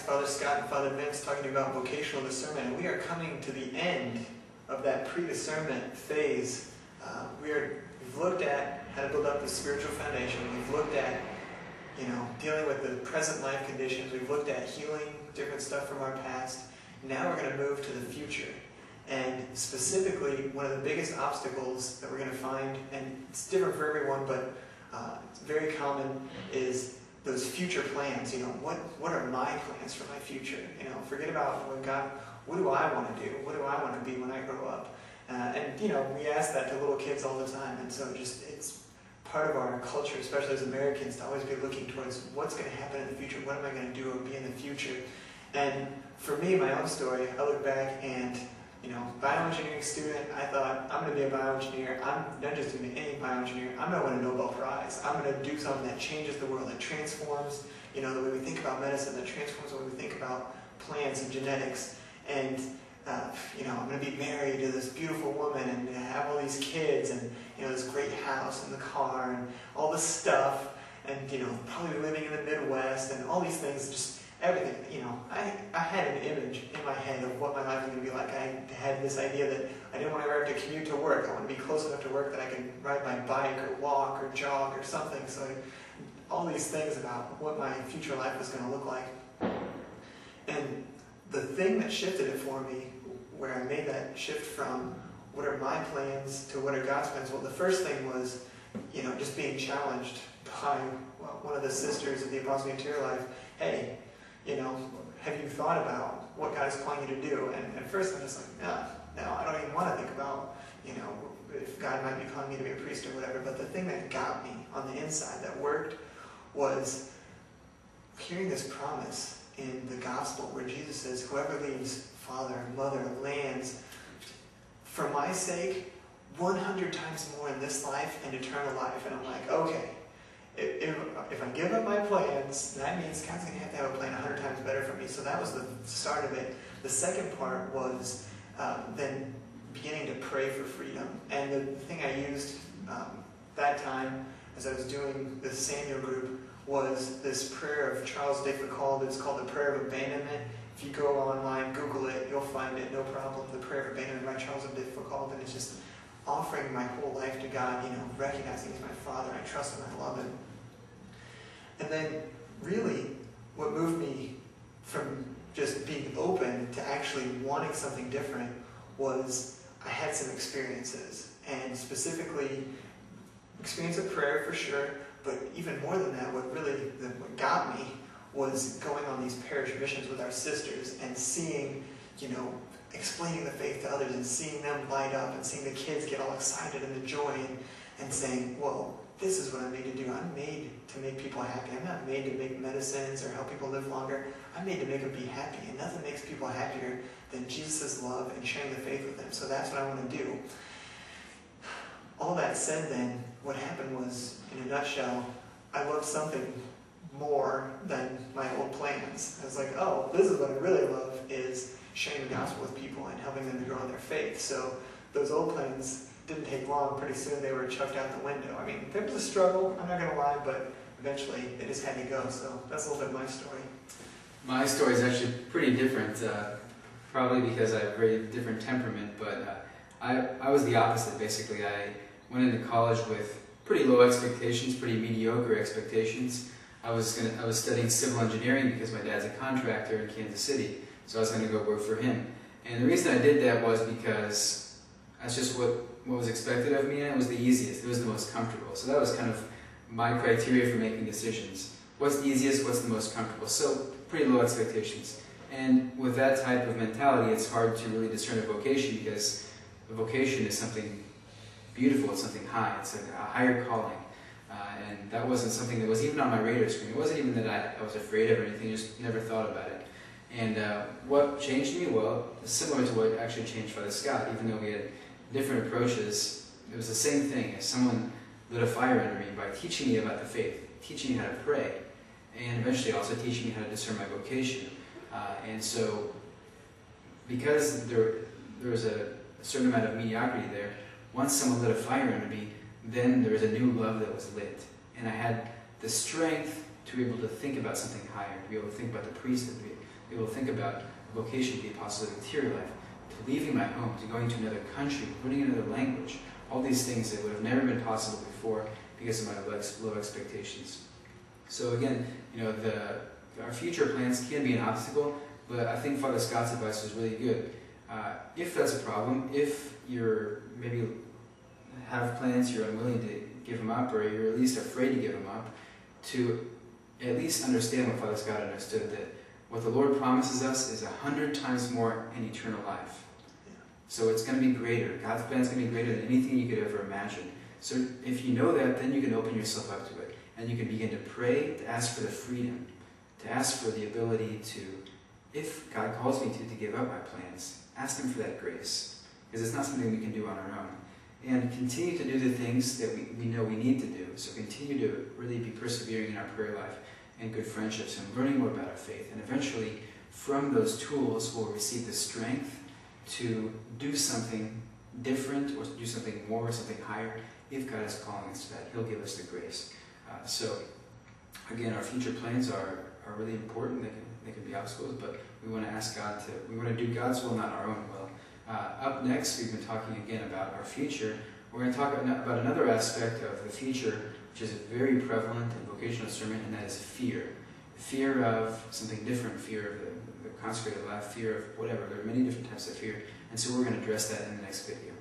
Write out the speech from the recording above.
Father Scott and Father Vince talking about vocational discernment, and we are coming to the end of that pre-discernment phase. We've looked at how to build up the spiritual foundation. We've looked at, dealing with the present life conditions. We've looked at healing different stuff from our past. Now we're going to move to the future. And specifically, one of the biggest obstacles that we're going to find, and it's different for everyone, but it's very common, is those future plans. What are my plans for my future? Forget about what do I want to do? What do I want to be when I grow up? We ask that to little kids all the time, and so it's part of our culture, especially as Americans, to always be looking towards what's going to happen in the future, what am I going to do or be in the future. And for me, my own story, I look back and, bioengineering student, I thought, I'm going to be a bioengineer. I'm not just going to be any bioengineer. I'm going to win a Nobel Prize. I'm going to do something that changes the world, that transforms, the way we think about medicine, that transforms the way we think about plants and genetics. And I'm going to be married to this beautiful woman and have all these kids and, this great house and the car and all this stuff and, probably living in the Midwest and all these things, just everything. I had an image in my head of what my life was going to be like. I had this idea that I didn't want to ever have to commute to work. I want to be close enough to work that I can ride my bike or walk or jog or something. So all these things about what my future life was going to look like. And the thing that shifted it for me, where I made that shift from what are my plans to what are God's plans, well, the first thing was, just being challenged by one of the sisters of the Apostle Interior Life. Hey, have you thought about what God is calling you to do? And at first I'm just like, no, I don't even want to think about, if God might be calling me to be a priest or whatever. But the thing that got me on the inside, that worked, was hearing this promise in the gospel where Jesus says, whoever leaves father, mother, lands, for my sake, 100 times more in this life and eternal life. And I'm like, okay, if I give up my plans, that means God's going to have a plan 100 times better for me. So that was the start of it. The second part was then beginning to pray for freedom. And the thing I used that time as I was doing the Samuel group was this prayer of Charles de Foucauld. It's called the Prayer of Abandonment. If you go online, Google it, you'll find it, no problem. The Prayer of Abandonment by Charles de Foucauld. And it's just offering my whole life to God, recognizing He's my Father, I trust Him, I love Him. And then, really, what moved me from just being open to actually wanting something different was I had some experiences. And specifically, experience of prayer for sure, but even more than that, what got me was going on these parish missions with our sisters and seeing, explaining the faith to others and seeing them light up and seeing the kids get all excited and the joy and saying, well, this is what I'm made to do. I'm made to make people happy. I'm not made to make medicines or help people live longer. I'm made to make them be happy. And nothing makes people happier than Jesus' love and sharing the faith with them. So that's what I want to do. All that said then, what happened was, in a nutshell, I loved something more than my old plans. I was like, oh, this is what I really love, is sharing the gospel with people and helping them to grow in their faith. So those old plans didn't take long. Pretty soon they were chucked out the window. I mean, there was a struggle, I'm not going to lie, but eventually it just had to go. So that's a little bit of my story. My story is actually pretty different, probably because I have a very different temperament, but I was the opposite, basically. I went into college with pretty low expectations, pretty mediocre expectations. I was studying civil engineering because my dad's a contractor in Kansas City, so I was going to go work for him. And the reason I did that was because that's just what was expected of me, and it was the easiest, it was the most comfortable. So that was kind of my criteria for making decisions. What's the easiest, what's the most comfortable? So pretty low expectations. And with that type of mentality, it's hard to really discern a vocation, because a vocation is something beautiful, it's something high, it's like a higher calling. And that wasn't something that was even on my radar screen. It wasn't even that I was afraid of or anything, just never thought about it. And what changed me? Well, similar to what actually changed Father Scott. Even though we had different approaches, it was the same thing. As someone lit a fire under me by teaching me about the faith, teaching me how to pray, and eventually also teaching me how to discern my vocation. And so, because there was a certain amount of mediocrity there, once someone lit a fire under me, then there was a new love that was lit. And I had the strength to be able to think about something higher, to be able to think about the priesthood, be able to think about a vocation to be a possibility to your life, to leaving my home, to going to another country, learning another language, all these things that would have never been possible before because of my low expectations. So again, our future plans can be an obstacle, but I think Father Scott's advice was really good. If that's a problem, if you're maybe have plans, you're unwilling to give them up, or you're at least afraid to give them up, to at least understand what Father Scott understood, that what the Lord promises us is 100 times more in eternal life. So it's going to be greater. God's plan is going to be greater than anything you could ever imagine. So if you know that, then you can open yourself up to it. And you can begin to pray, to ask for the freedom, to ask for the ability to, if God calls me to give up my plans, ask Him for that grace. Because it's not something we can do on our own. And continue to do the things that we know we need to do. So continue to really be persevering in our prayer life and good friendships and learning more about our faith. And eventually, from those tools, we'll receive the strength to do something different or do something more or something higher. If God is calling us to that, He'll give us the grace. So, again, our future plans are really important. They can be obstacles, but we want to ask God we want to do God's will, not our own will. Up next, we've been talking again about our future. We're going to talk about another aspect of the future, which is very prevalent in vocational discernment, and that is fear. Fear of something different, fear of the consecrated life, fear of whatever. There are many different types of fear, and so we're going to address that in the next video.